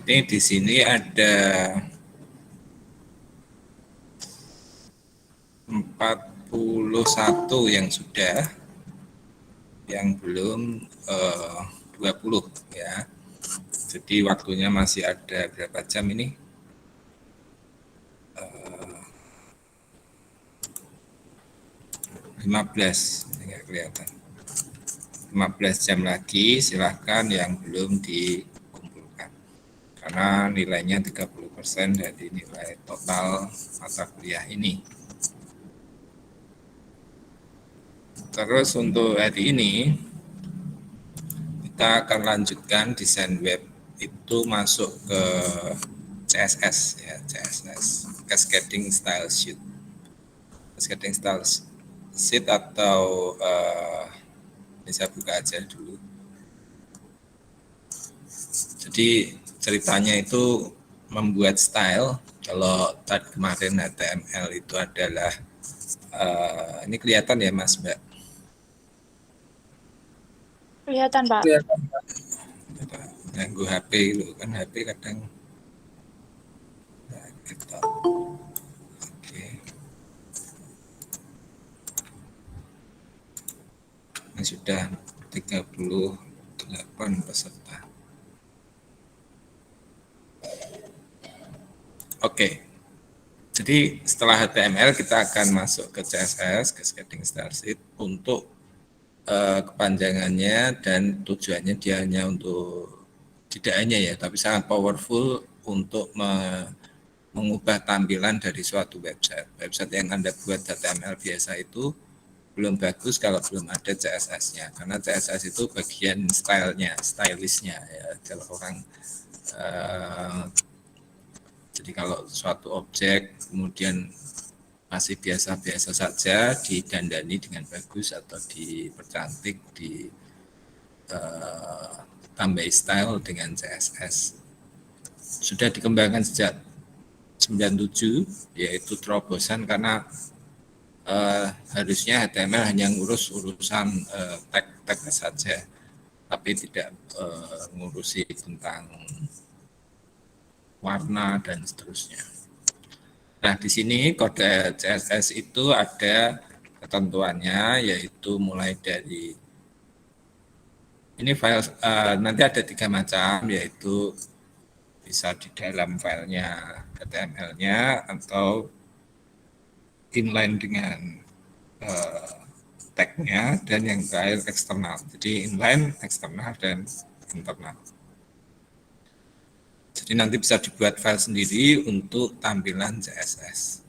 Ini di sini ada 41 yang sudah, yang belum 20 ya. Jadi waktunya masih ada berapa jam ini? 15, nggak kelihatan. 15 jam lagi silahkan yang belum dikumpulkan. Karena nilainya 30% dari nilai total mata kuliah ini. Terus untuk hari ini kita akan lanjutkan desain web itu masuk ke CSS ya, CSS Cascading Style Sheet. Cascading Style Sheet atau ini saya buka aja dulu. Jadi ceritanya itu membuat style. Kalau tadi kemarin HTML itu adalah ini kelihatan ya Mas Mbak? Kelihatan Pak. Ganggu HP itu kan, HP kadang gitu. Oke. Ini sudah 38 peserta. Oke. Jadi setelah HTML kita akan masuk ke CSS, Cascading Style Sheet, untuk kepanjangannya dan tujuannya dia hanya untuk, tidak hanya ya, tapi sangat powerful untuk mengubah tampilan dari suatu website. Website yang Anda buat HTML biasa itu belum bagus kalau belum ada CSS-nya, karena CSS itu bagian stylenya, stylishnya ya. Kalau orang jadi kalau suatu objek kemudian masih biasa-biasa saja, didandani dengan bagus atau dipercantik, tambahi style dengan CSS. Sudah dikembangkan sejak 97, yaitu terobosan karena harusnya HTML hanya ngurus urusan tag saja, tapi tidak ngurusi tentang warna dan seterusnya. Nah, di sini kode CSS itu ada ketentuannya, yaitu mulai dari ini file nanti ada 3 macam, yaitu bisa di dalam filenya HTML-nya atau inline dengan tag-nya, dan yang terakhir eksternal. Jadi inline, eksternal, dan internal. Jadi nanti bisa dibuat file sendiri untuk tampilan CSS.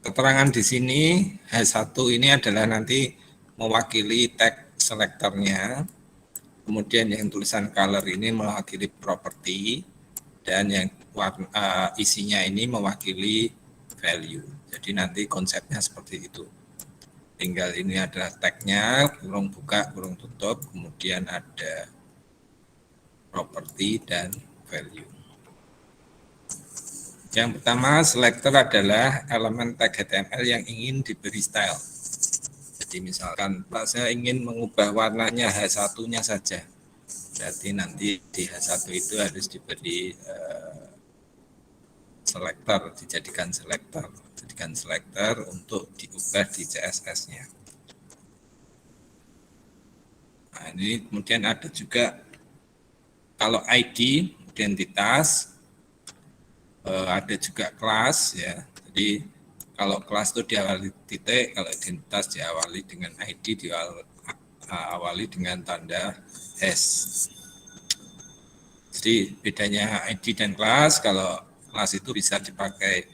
Keterangan di sini H1 ini adalah nanti mewakili tag selektornya, kemudian yang tulisan color ini mewakili property, dan yang isinya ini mewakili value. Jadi nanti konsepnya seperti itu. Tinggal ini adalah tag-nya, kurung buka, kurung tutup, kemudian ada property dan value. Yang pertama, selector adalah elemen tag HTML yang ingin diberi style. Jadi misalkan Pak, saya ingin mengubah warnanya H1-nya saja. Berarti nanti di H1 itu harus diberi selector, dijadikan selector untuk diubah di CSS-nya. Nah, ini kemudian ada juga kalau ID, identitas, ada juga kelas ya. Jadi kalau kelas itu diawali titik, kalau identitas diawali dengan ID, diawali dengan tanda hash. Jadi bedanya ID dan kelas, kalau kelas itu bisa dipakai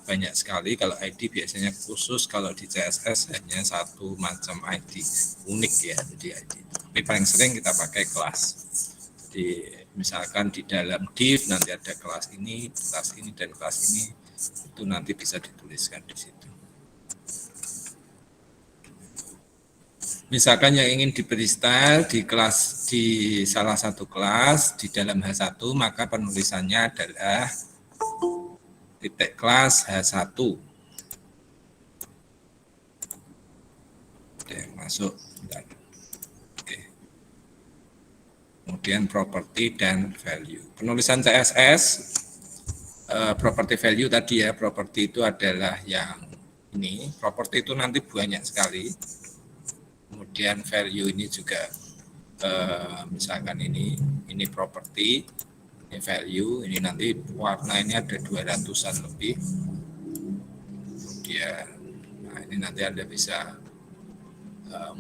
banyak sekali, kalau ID biasanya khusus, kalau di CSS hanya satu macam ID, unik ya, jadi ID. Tapi paling sering kita pakai kelas. Jadi misalkan di dalam div nanti ada kelas ini, dan kelas ini, itu nanti bisa dituliskan di situ. Misalkan yang ingin diberi style di kelas, di salah satu kelas di dalam H1, maka penulisannya adalah titik kelas H1. Oke, masuk. Oke. kemudian property dan value. Penulisan CSS, property value tadi ya, property itu adalah yang ini, property itu nanti banyak sekali. Kemudian value ini juga, misalkan ini property, ini value, ini nanti warna ini ada 200-an lebih. Kemudian, nah ini nanti Anda bisa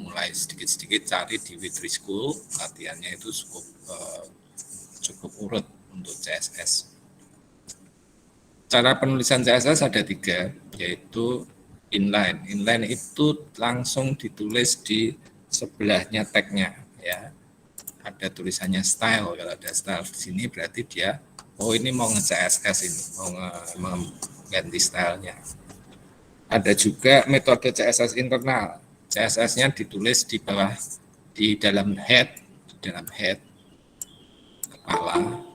mulai sedikit-sedikit cari di Withree-School, latihannya itu cukup urut untuk CSS. Cara penulisan CSS ada 3, yaitu inline. Inline itu langsung ditulis di sebelahnya tag-nya, ya. Ada tulisannya style, kalau ada style di sini berarti dia, oh ini mau nge-CSS ini, mau mengganti stylenya. Ada juga metode CSS internal. CSS-nya ditulis di bawah, di dalam head kepala.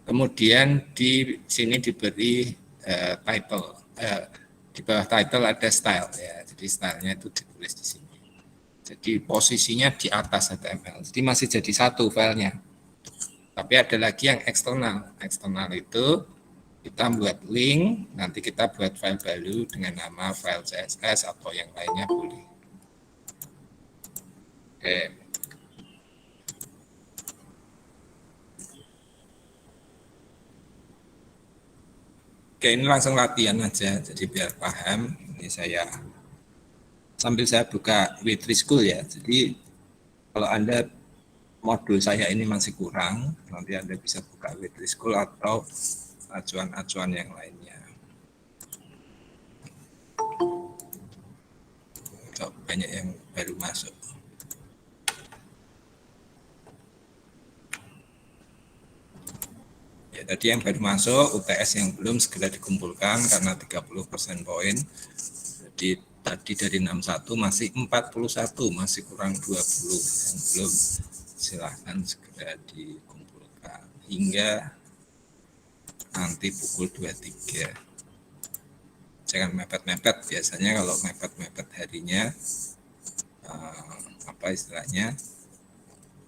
Kemudian di sini diberi title, di bawah title ada style ya. Jadi stylenya itu ditulis di sini. Jadi posisinya di atas HTML. Jadi masih jadi satu filenya. Tapi ada lagi yang eksternal. Eksternal itu kita buat link, nanti kita buat file baru dengan nama file CSS atau yang lainnya boleh. Oke. Oke, ini langsung latihan aja, jadi biar paham. Ini saya sambil saya buka Withree-School ya. Jadi kalau Anda modul saya ini masih kurang, nanti Anda bisa buka Withree-School atau acuan-acuan yang lainnya. So, banyak yang baru masuk. Ya, tadi yang baru masuk, UTS yang belum segera dikumpulkan karena 30% poin. Jadi tadi dari 61 masih 41, masih kurang 20 yang belum, silahkan segera dikumpulkan hingga nanti pukul 23. Jangan mepet-mepet, biasanya kalau mepet-mepet harinya apa istilahnya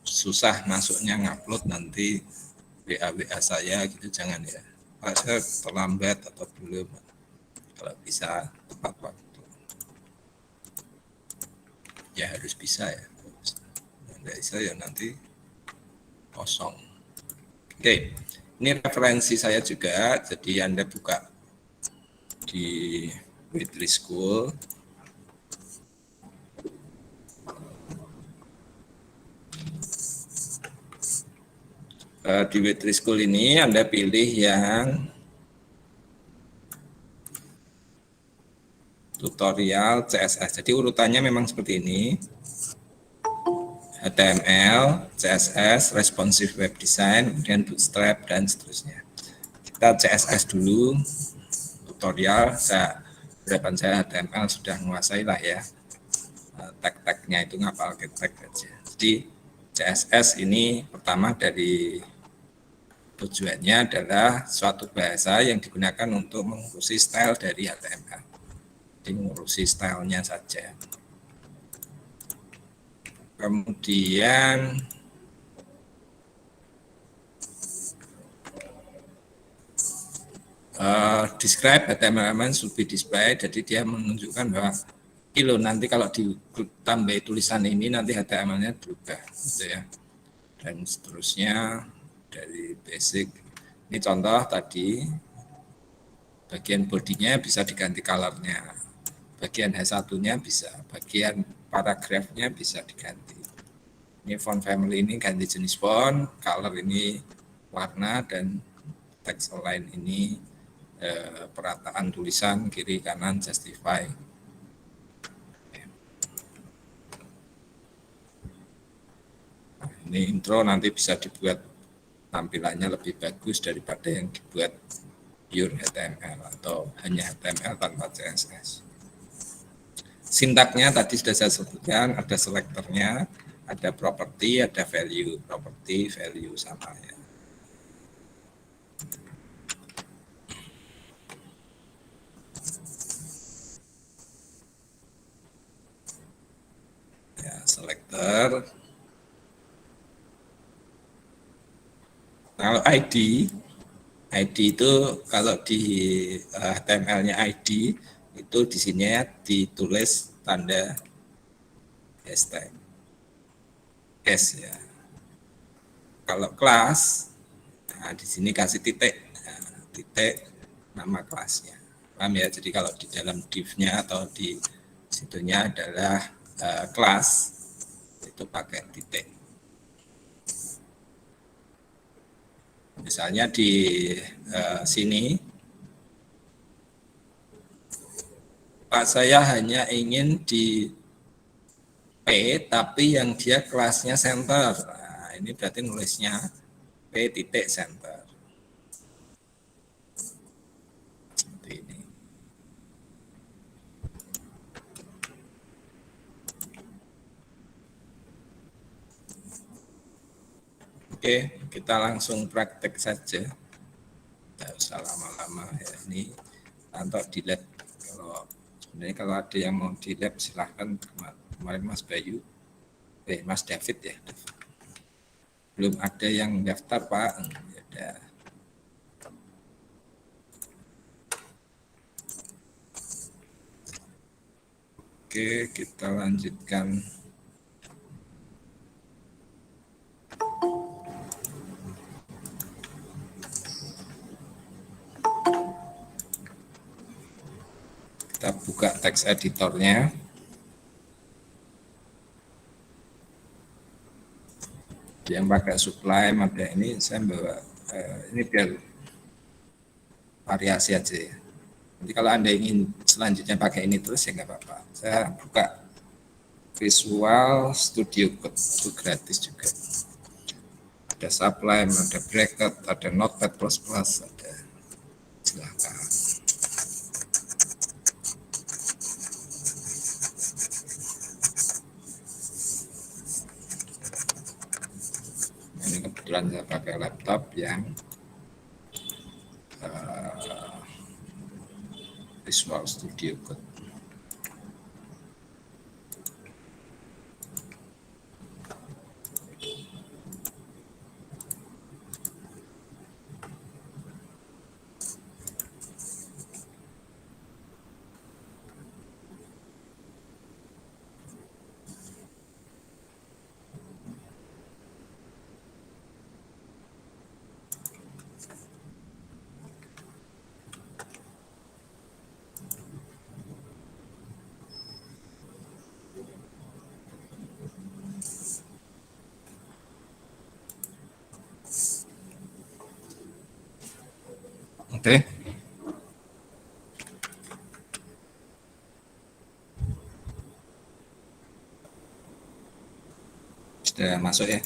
susah masuknya, ngupload nanti WA saya gitu, jangan ya. Pak, saya terlambat atau belum, kalau bisa tepat waktu. Ya harus bisa ya. Nggak bisa ya nanti kosong. Oke, ini referensi saya juga, jadi Anda buka di Withree-School. Di Withree-School ini Anda pilih yang tutorial CSS. Jadi urutannya memang seperti ini. HTML, CSS, responsive web design, kemudian bootstrap, dan seterusnya. Kita CSS dulu, tutorial, harapan saya HTML sudah menguasai lah ya. Tag-tagnya itu ngapal ke tag aja. Jadi CSS ini pertama dari tujuannya adalah suatu bahasa yang digunakan untuk mengurusi style dari HTML. Jadi mengurusi stylenya saja. Kemudian describe HTML element should be displayed, jadi dia menunjukkan bahwa kilo nanti kalau ditambah tulisan ini nanti HTML-nya berubah gitu ya. Dan seterusnya dari basic. Ini contoh tadi, bagian bodinya bisa diganti color-nya, bagian H1-nya bisa, bagian paragrafnya bisa diganti. Ini font family ini ganti jenis font, color ini warna, dan teks align ini perataan tulisan kiri kanan justify. Nah, ini intro nanti bisa dibuat tampilannya lebih bagus daripada yang dibuat pure HTML atau hanya HTML tanpa CSS. Sintaknya tadi sudah saya sebutkan, ada selektornya, ada property, ada value. Property, value sama ya. selektor. Kalau ID itu kalau di HTML-nya ID itu di sini ya ditulis tanda hashtag S ya. Kalau kelas, nah di sini kasih titik, nah, titik nama kelasnya. Paham ya? Jadi kalau di dalam div-nya atau di situnya adalah kelas, itu pakai titik. Misalnya di sini, Pak saya hanya ingin di P, tapi yang dia kelasnya center. Nah, ini berarti nulisnya P titik center. Seperti ini. Oke, kita langsung praktek saja. Tidak usah lama-lama ya. Ini atau di lab. Sebenarnya kalau ada yang mau di lab silahkan. Kemarin Mas Bayu, Mas David ya. Belum ada yang daftar Pak. Ya, oke, kita lanjutkan. Kita buka teks editornya. Yang pakai supply, ada ini saya bawa ini biar variasi aja ya. Nanti kalau Anda ingin selanjutnya pakai ini terus ya nggak apa-apa. Saya buka Visual Studio Code, itu gratis juga. Ada Sublime, ada Bracket, ada Notepad++, ada silahkan. Ini kebetulan saya pakai laptop yang Visual Studio Code. Oke. Sudah masuk ya.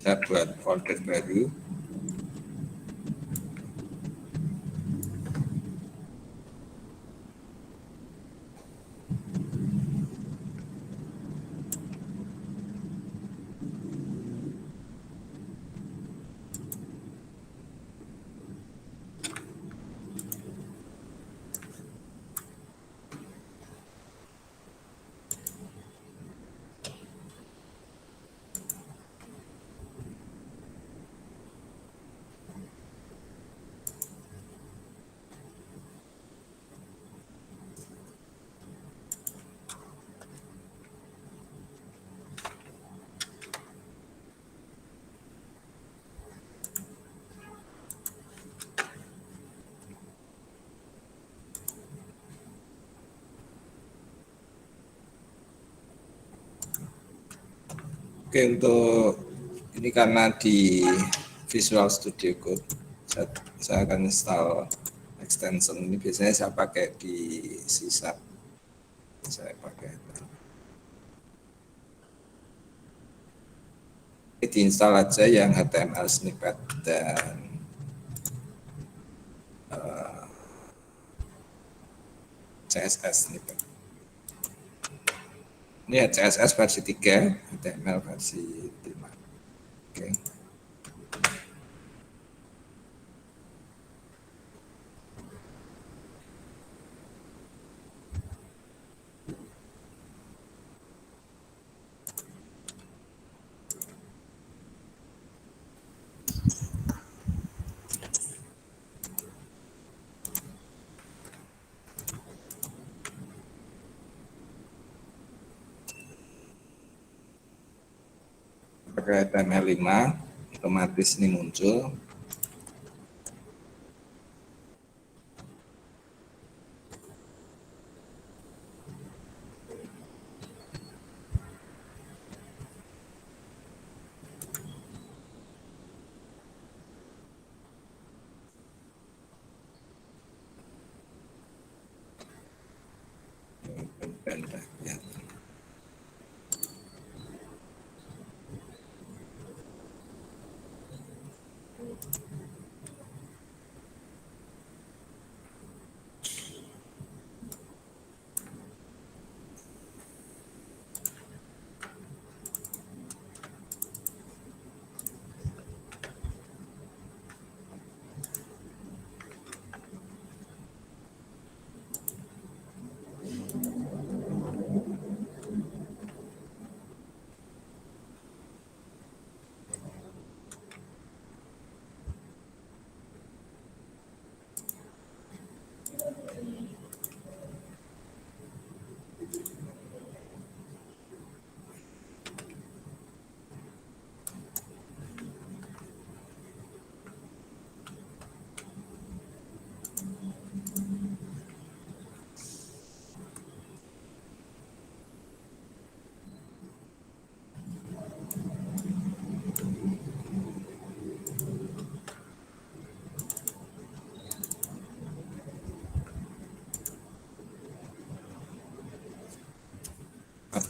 Kita buat folder baru. Oke, untuk ini karena di Visual Studio Code saya akan install extension ini, biasanya saya pakai di C#. Saya pakai diinstal aja yang HTML snippet dan CSS snippet. Ini ya CSS versi 3, HTML versi 5. Oke. Pakai HTML5, otomatis ini muncul. Ya.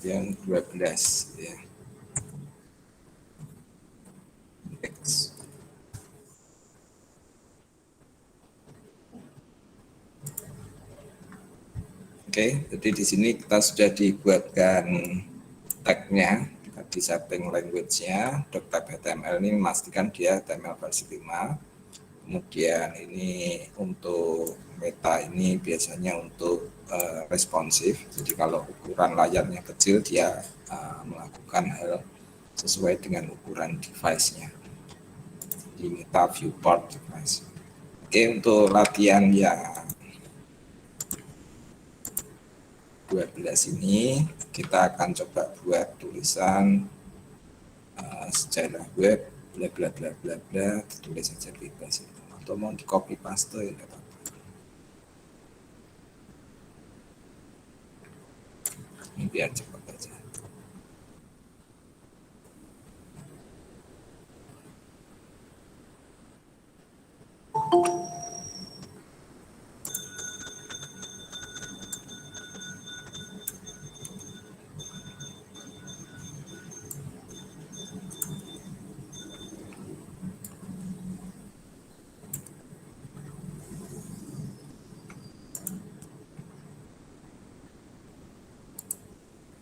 Yang 12 ya. X. Oke, jadi di sini kita sudah dibuatkan tag-nya, kita di setting language-nya, .type HTML ini memastikan dia HTML versi 5. Kemudian ini untuk meta ini biasanya untuk responsif, jadi kalau ukuran layarnya kecil dia melakukan hal sesuai dengan ukuran device-nya di meta viewport device. Oke, untuk latihan yang 12 ini kita akan coba buat tulisan sejarah web bla bla bla bla bla, tulis saja bebas itu. Atau mau di copy paste ya enggak apa-apa. Ini biar cepat aja.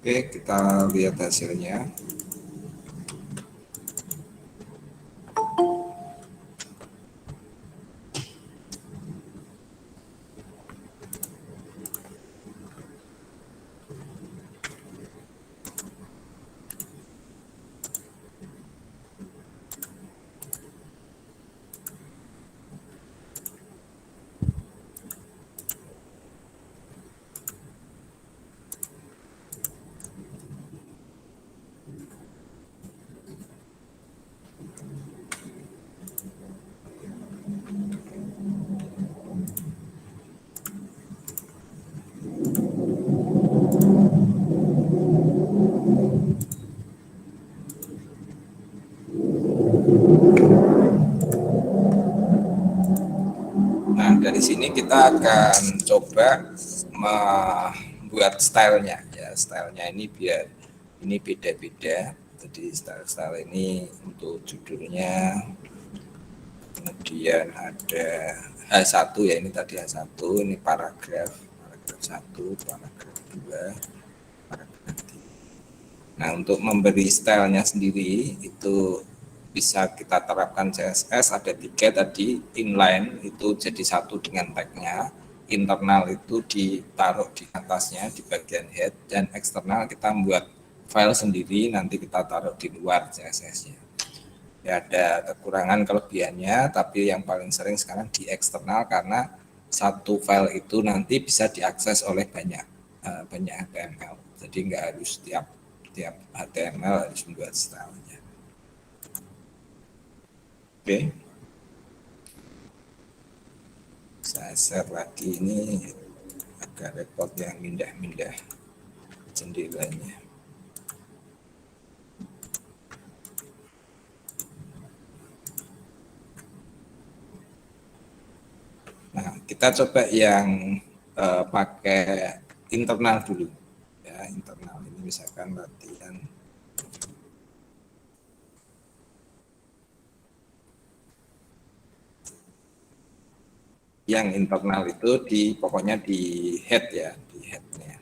Oke, kita lihat hasilnya. dari sini kita akan coba membuat stylenya ya. Stylenya ini biar ini beda-beda. Jadi style-style ini untuk judulnya, kemudian ada H1 ya, ini tadi H1, ini paragraf 1, paragraf 2, paragraf 3. Nah, untuk memberi stylenya sendiri itu bisa kita terapkan CSS, ada 3 tadi, inline itu jadi satu dengan tagnya, internal itu ditaruh di atasnya di bagian head, dan eksternal kita membuat file sendiri, nanti kita taruh di luar CSS-nya. Ya, ada kekurangan kelebihannya, tapi yang paling sering sekarang di eksternal karena satu file itu nanti bisa diakses oleh banyak HTML. Jadi nggak harus tiap HTML harus membuat stylenya. Oke. Saya share lagi, ini agak repot yang mindah-mindah jendelanya. Nah, kita coba yang pakai internal dulu. Ya, internal ini misalkan latihan. Yang internal itu pokoknya di head ya, di headnya.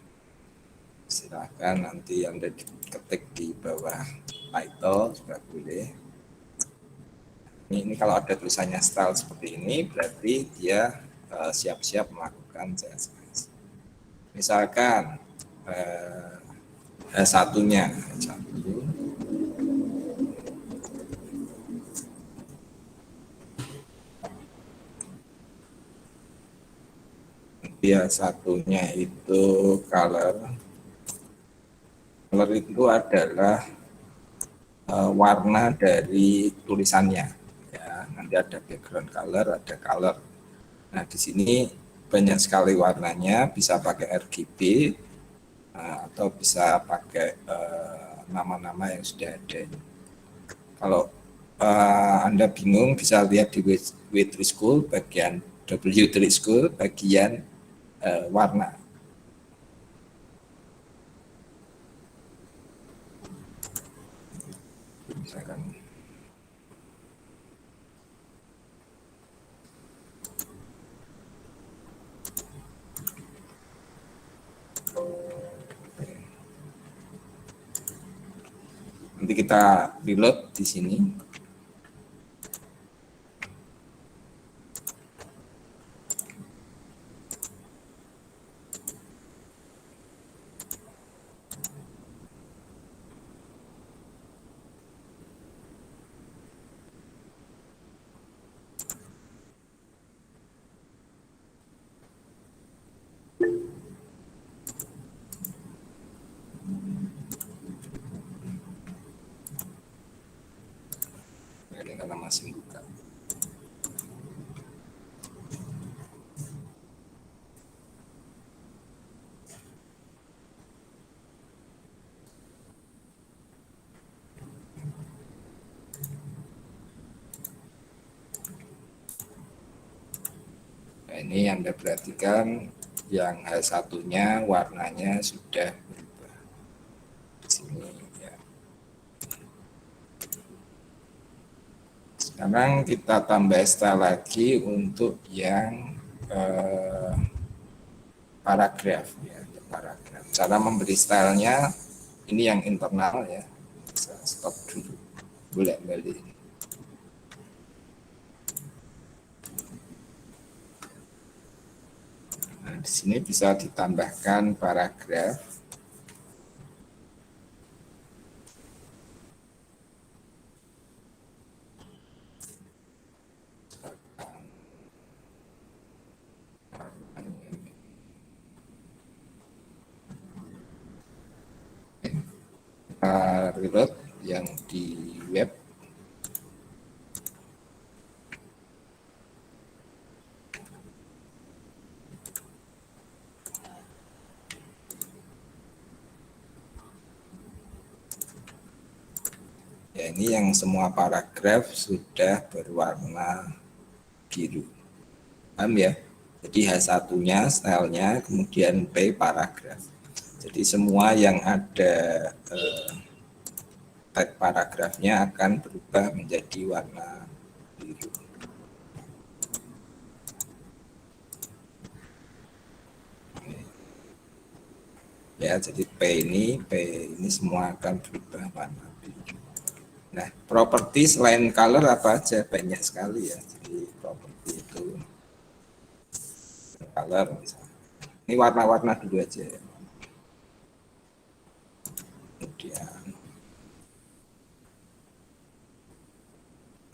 Silakan nanti Anda ketik di bawah title juga boleh. Ini kalau ada tulisannya style seperti ini, berarti dia siap-siap melakukan CSS. Misalkan H1-nya, dia satunya itu color itu adalah warna dari tulisannya ya. Nanti ada background color, ada color. Nah, di sini banyak sekali warnanya, bisa pakai RGB atau bisa pakai nama-nama yang sudah ada. Kalau Anda bingung, bisa lihat di W3 School bagian W3 School bagian warna. Misalkan nanti kita reload di sini. Ini karena masih buka. Nah, ini Anda perhatikan yang H1-nya warnanya sudah berubah. Di sini ya. Sekarang kita tambah style lagi untuk yang paragraf ya, paragraf. Cara memberi stylenya ini yang internal ya. Saya stop dulu. Boleh balik. Nah, di sini bisa ditambahkan paragraf. Reload yang di web. Ya, ini yang semua paragraf sudah berwarna biru. Paham ya? Jadi H1-nya stylenya, kemudian P paragraf. Jadi semua yang ada tag paragrafnya akan berubah menjadi warna biru. Ya, jadi P ini semua akan berubah warna biru. Nah, properti selain color apa aja? Banyak sekali ya. Jadi properti itu color misalnya. Ini warna-warna dulu aja ya. Kemudian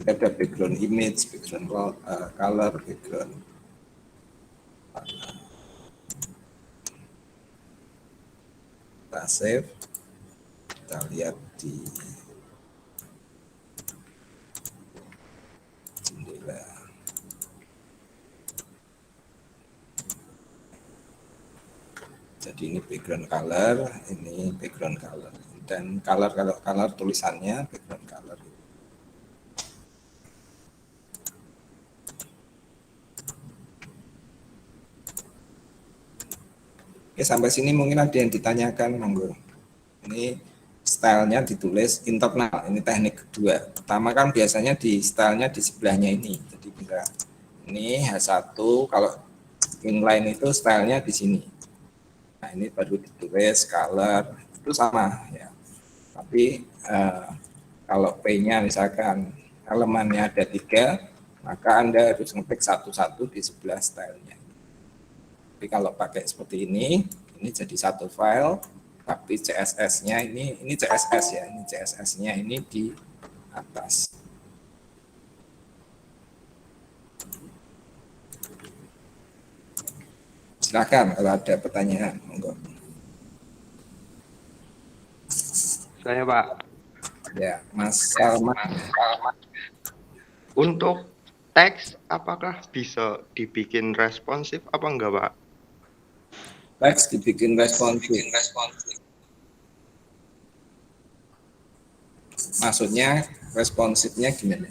ada background image, background color, background warna. Kita save, kita lihat di jendela. Jadi ini background color, ini background color, dan color tulisannya background color. Oke, sampai sini mungkin ada yang ditanyakan, monggo. Ini stylenya ditulis internal, ini teknik kedua. Pertama kan biasanya di stylenya di sebelahnya ini, jadi bisa ini H1, kalau inline itu stylenya di sini. Nah ini baru ditulis color, itu sama ya. Tapi kalau P-nya misalkan elemennya ada 3, maka Anda harus ngetik satu-satu di sebelah stylenya. Tapi kalau pakai seperti ini jadi satu file, tapi CSS-nya ini CSS ya, ini CSS-nya ini di atas. Silakan kalau ada pertanyaan, monggo. Saya Pak. Ya, Mas Salman. Untuk teks apakah bisa dibikin responsif apa enggak Pak? Teks dibikin responsif. Maksudnya responsifnya gimana?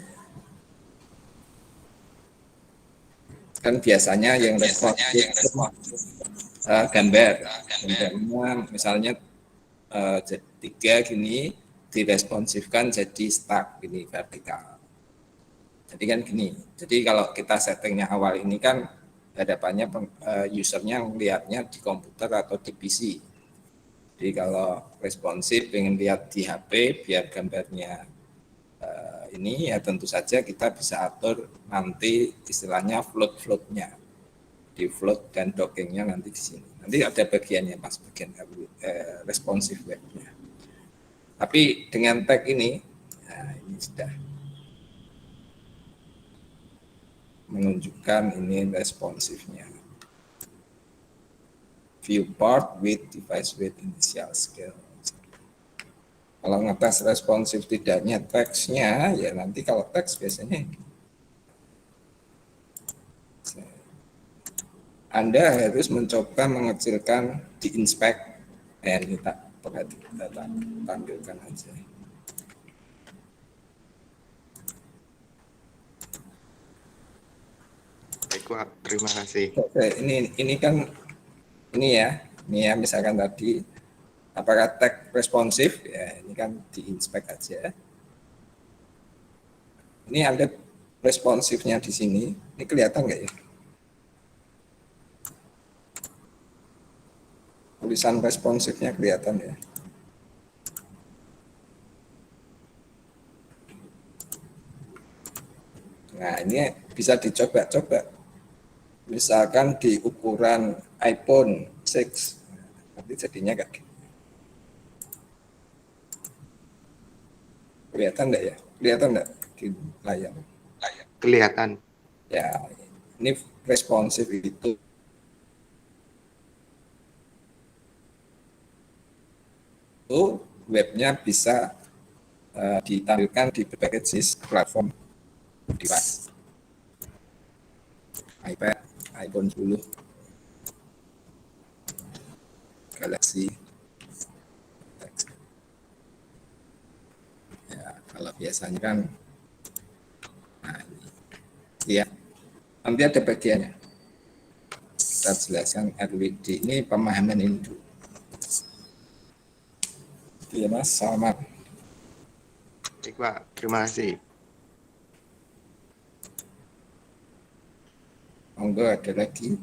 Kan biasanya yang responsif gambarnya misalnya jadi 3 gini diresponsifkan jadi stuck gini vertikal. Jadi kan gini. Jadi kalau kita settingnya awal ini kan hadapannya usernya melihatnya di komputer atau di PC. Jadi kalau responsif pengen lihat di HP biar gambarnya ini ya tentu saja kita bisa atur nanti istilahnya float-floatnya. Di float dan dockingnya nanti di sini. Nanti ada bagiannya Mas, bagian responsif webnya. Tapi dengan tag ini, nah ini sudah menunjukkan ini responsifnya. Viewport with device with initial scale. Kalau ngetes responsif tidaknya teksnya, ya nanti kalau teks biasanya Anda harus mencoba mengecilkan di inspect. Ini kita tampilkan aja. Baik Pak, terima kasih. Oke, ini kan ini ya misalkan tadi apakah tag responsif ya ini kan di inspect aja. Ini ada responsifnya di sini. Ini kelihatan nggak ya? Tulisan responsifnya kelihatan ya. Nah ini bisa dicoba-coba. Misalkan di ukuran iPhone 6, nanti jadinya kayak gini. Kelihatan enggak ya? Kelihatan enggak di layar? Kelihatan. Ya, ini responsif itu webnya bisa ditampilkan di berbagai jenis platform device. iPad, iPhone 10, Galaxy. Ya, kalau biasanya kan nah ini. Ya, nanti ada bagiannya. kita jelaskan RWD ini pemahaman ini dulu. Iya Mas, selamat. Baik Pak, terima kasih. Monggo ada lagi.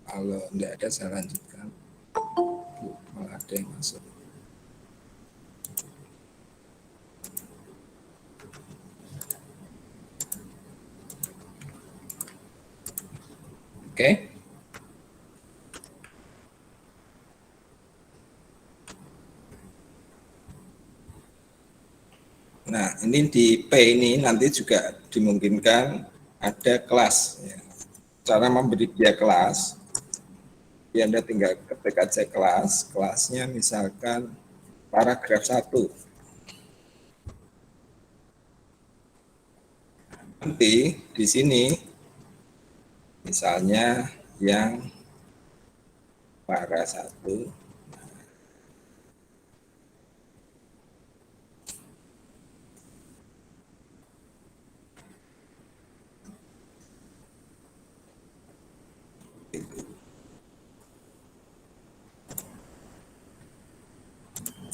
Kalau tidak ada saya lanjutkan. Malah ada yang masuk. Oke. Nah, ini di P ini nanti juga dimungkinkan ada kelas. Ya. Cara memberi dia kelas, ya Anda tinggal ketik aja kelas, kelasnya misalkan paragraf 1. Nanti di sini misalnya yang para 1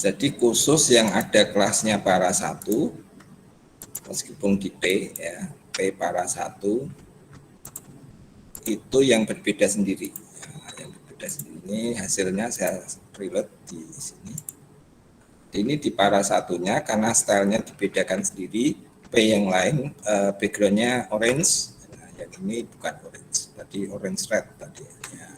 jadi khusus yang ada kelasnya para 1 meskipun di P ya, P para 1 itu yang berbeda sendiri. Nah, yang berbeda sendiri hasilnya saya reload di sini. Ini di para satunya karena stylenya dibedakan sendiri. P yang lain backgroundnya orange. Nah, yang ini bukan orange, tadi orange red tadi. Ya.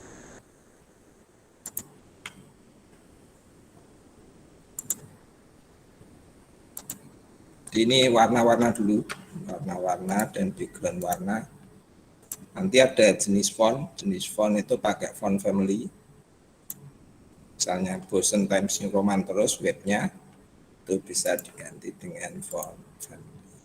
Ini warna-warna dulu, warna-warna dan background warna. Nanti ada jenis font itu pakai font family. Misalnya Boston Times New Roman terus webnya itu bisa diganti dengan font family.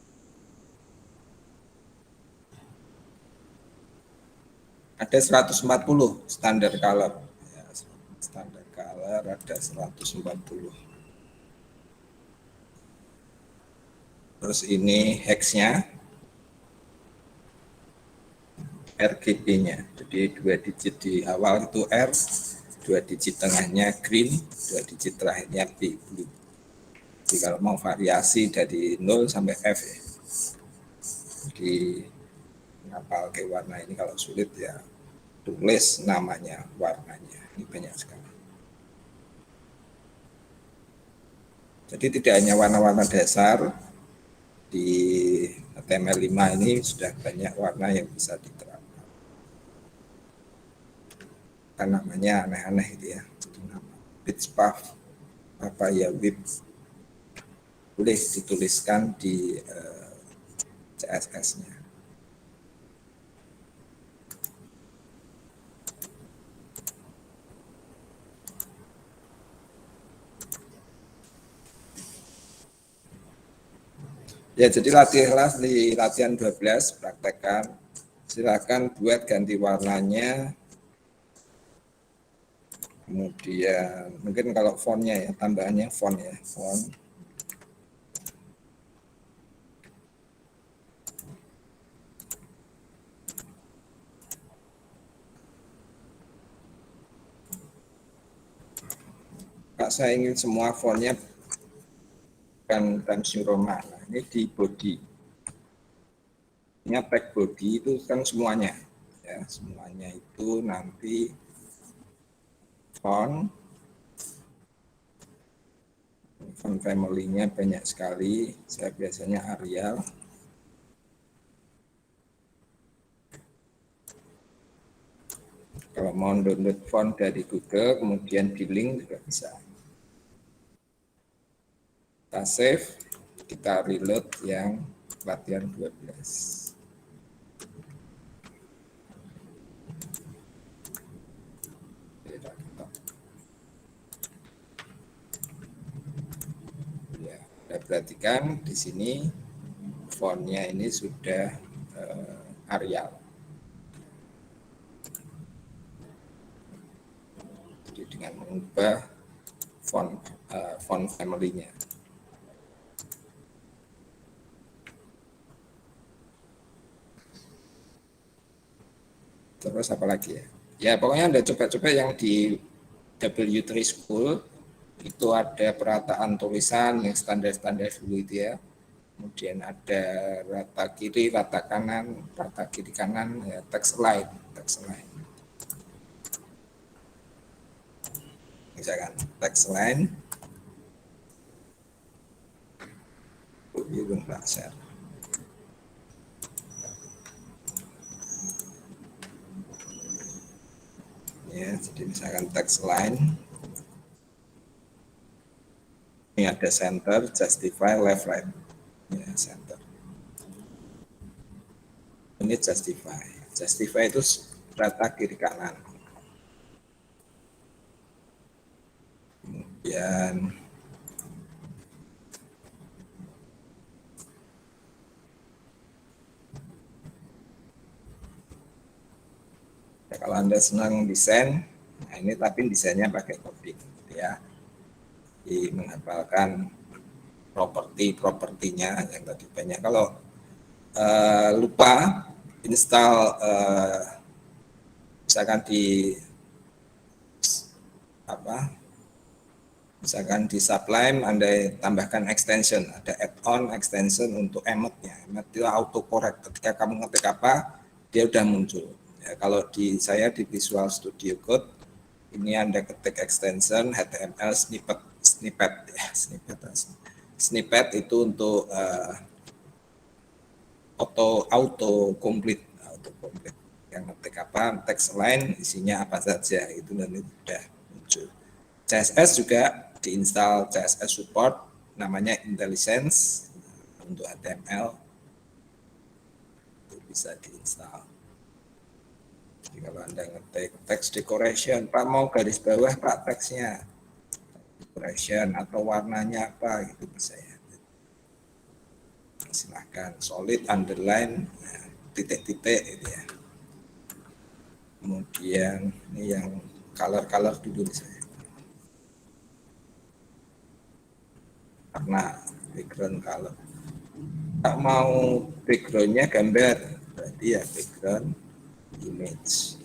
Ada 140 standar color. Ya, standar color ada 140. Terus ini hexnya, RGB-nya. Jadi 2 digit di awal itu R, 2 digit tengahnya green, 2 digit terakhirnya B, blue. Jadi kalau mau variasi dari 0 sampai F ya. Jadi ngapal ke warna ini kalau sulit ya tulis namanya, warnanya. Ini banyak sekali. Jadi tidak hanya warna-warna dasar, di HTML5 ini sudah banyak warna yang bisa diterapkan. Kan namanya aneh-aneh gitu ya. Jadi nama Pitspath apa ya web boleh dituliskan di CSS-nya. Ya, jadi latihan 12, praktekkan. Silakan buat ganti warnanya. Kemudian mungkin kalau fontnya ya, tambahannya font ya, font. Pak, saya ingin semua fontnya bukan Times New Roman. Nah, ini di body. Ini tag body itu kan semuanya. Ya, semuanya itu nanti font family-nya banyak sekali. Saya biasanya Arial. Kalau mau download font dari Google, kemudian di link juga bisa. Kita save, kita reload yang latihan 12. Ya, kita perhatikan di sini fontnya ini sudah Arial. Jadi dengan mengubah font family-nya. Terus apa lagi ya? Ya pokoknya Anda coba-coba yang di W3 School itu ada perataan tulisan yang standar-standar dulu itu ya. Kemudian ada rata kiri, rata kanan, rata kiri kanan, ya, text align. Misalkan text align, belum share. Ya, jadi misalkan text align, ini ada center, justify, left, right. Ya, center. Ini justify. Justify itu rata kiri kanan. Kemudian ya, kalau Anda senang desain, nah ini tapi desainnya pakai coding ya. Di menghafalkan propertinya yang tadi banyak. Kalau lupa install misalkan di misalkan di Sublime Anda tambahkan extension, ada add-on extension untuk emmet-nya. Emmet itu autocorrect, ketika kamu ngetik apa dia udah muncul ya. Kalau di saya di Visual Studio Code ini Anda ketik extension HTML snippet itu untuk auto complete yang ngetik apa teks lain isinya apa saja itu nanti sudah muncul. CSS juga diinstal CSS support namanya IntelliSense untuk HTML itu bisa diinstal. Jadi kalau Anda ngetik text decoration, Pak mau garis bawah Pak teksnya decoration atau warnanya apa gitu bisa ya. Silahkan solid underline titik-titik gitu ya. Kemudian ini yang color dulu misalnya. Karena background color. Tak mau backgroundnya gambar, berarti ya background image.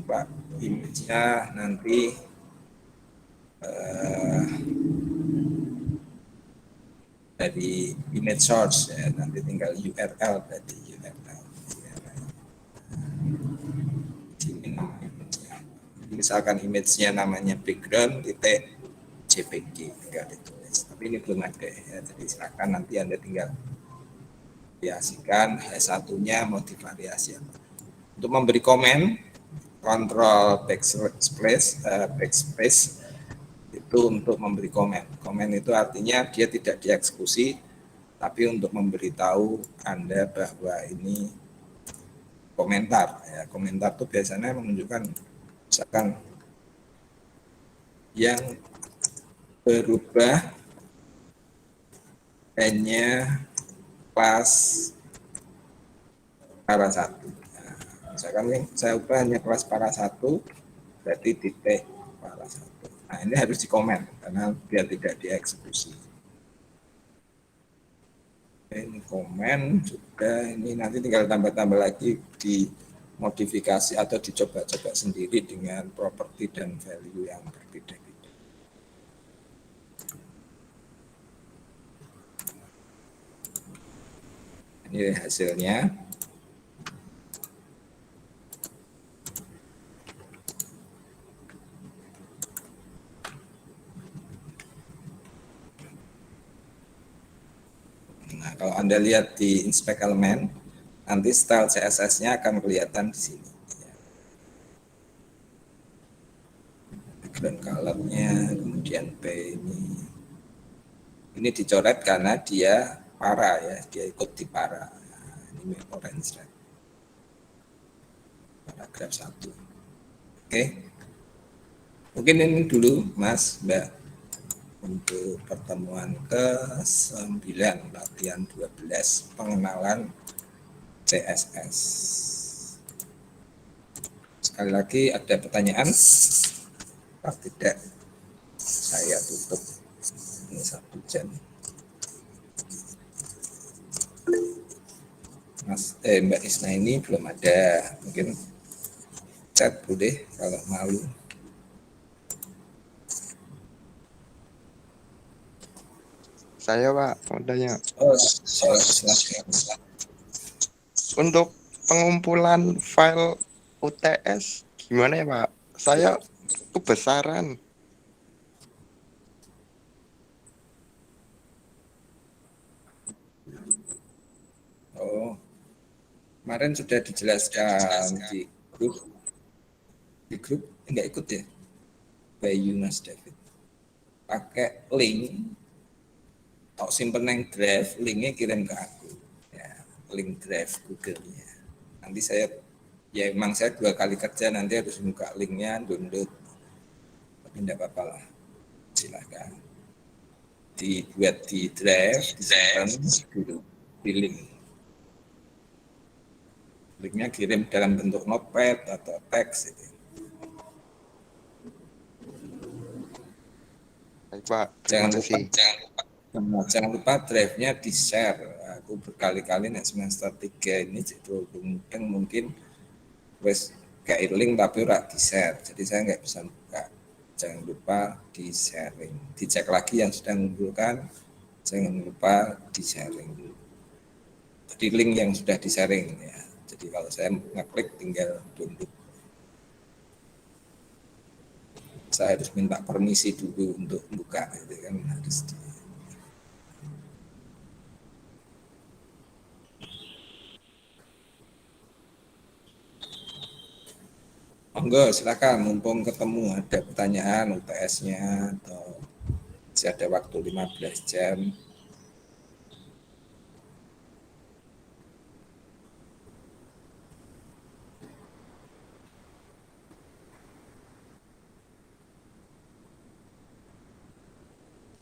Pak image-nya nanti dari image source ya, nanti tinggal URL berarti URL. Misalkan image-nya namanya background titik JPG tinggal ditulis. Tapi ini belum ada ya, jadi silakan nanti Anda tinggal variasikan H1-nya mau divariasi apa. Untuk memberi komen, kontrol backspace itu untuk memberi komen. Komen itu artinya dia tidak dieksekusi, tapi untuk memberitahu Anda bahwa ini komentar. Ya, komentar itu biasanya menunjukkan misalkan yang berubah hanya kelas para 1. Nah, misalkan yang saya ubah hanya kelas para 1, berarti titik para 1. Nah, ini harus dikomen karena biar tidak dieksekusi. Ini komen juga, ini nanti tinggal tambah-tambah lagi di modifikasi atau dicoba-coba sendiri dengan properti dan value yang berbeda-beda. Ini hasilnya. Nah, kalau Anda lihat di inspect element, nanti style CSS-nya akan kelihatan di sini. Background color-nya, kemudian P ini dicoret karena dia para ya, dia ikut di para. Nah, ini orange red. Paragraf 1. Oke. Mungkin ini dulu Mas, Mbak. Untuk pertemuan ke-9 latihan 12 pengenalan CSS. sekali lagi ada pertanyaan? Kalau tidak, saya tutup. Ini 1 jam. Mbak Isna ini belum ada. Mungkin chat boleh kalau malu. Saya Pak, mau tanya. Oh, silakan. Untuk pengumpulan file UTS gimana ya Pak? Saya kebesaran. Oh, kemarin sudah dijelaskan di grup. Di grup enggak ikut ya? Bayu Mas David. Pakai link. Kalau simpen yang drive, linknya kirim ke aku. Ya, link drive Google-nya. Nanti saya, ya emang saya 2 kali kerja, nanti harus buka linknya, download. Tapi enggak apa-apa lah. Silakan. Dibuat di drive, disimpan dulu di link. Linknya kirim dalam bentuk notepad atau teks. Gitu. Baik Pak, terima kasih. Jangan lupa drive-nya di-share. Aku berkali-kali nih semester 3 ini mungkin wes kayak link tapi ora di-share. Jadi saya nggak bisa buka. Jangan lupa di-sharing. Dicek lagi yang sudah mengumpulkan. Jangan lupa di-sharing. Jadi link yang sudah di-sharing ya. Jadi kalau saya ngeklik tinggal download. Saya harus minta permisi dulu untuk buka, gitu kan harus di. Monggo silakan, mumpung ketemu ada pertanyaan UTS-nya atau masih ada waktu 15 jam.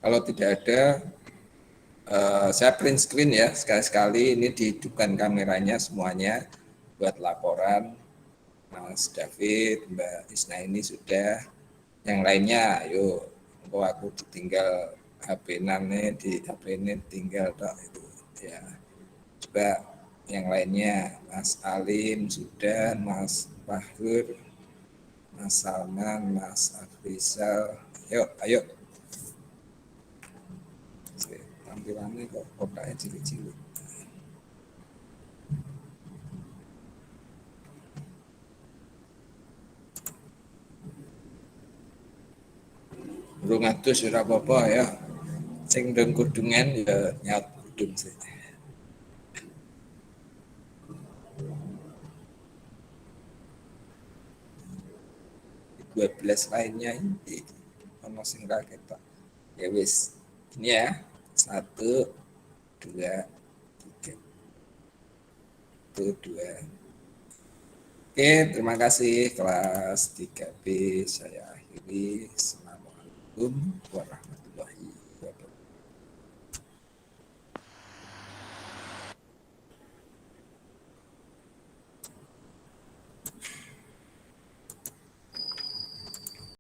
Kalau tidak ada, saya print screen ya, sekali-sekali ini dihidupkan kameranya semuanya buat laporan. Mas David, Mbak Isna ini sudah, yang lainnya ayo, kok aku ditinggal HP nih, di HP ini tinggal tok itu ya. Coba yang lainnya, Mas Alim sudah, Mas Fahur, Mas Salman, Mas Afrizal, yuk ayo. Tampilannya kok kotaknya cilik-cilik. Burung atus ora apa-apa ya. Sing ndeng kudungan ya nyaut kudung sih. 12 lainnya ini ono sing ra ketok. Ya wis. Ini ya. 1 2 3. 1 2. Oke, terima kasih kelas 3B saya akhiri. Assalamualaikum warahmatullahi wabarakatuh.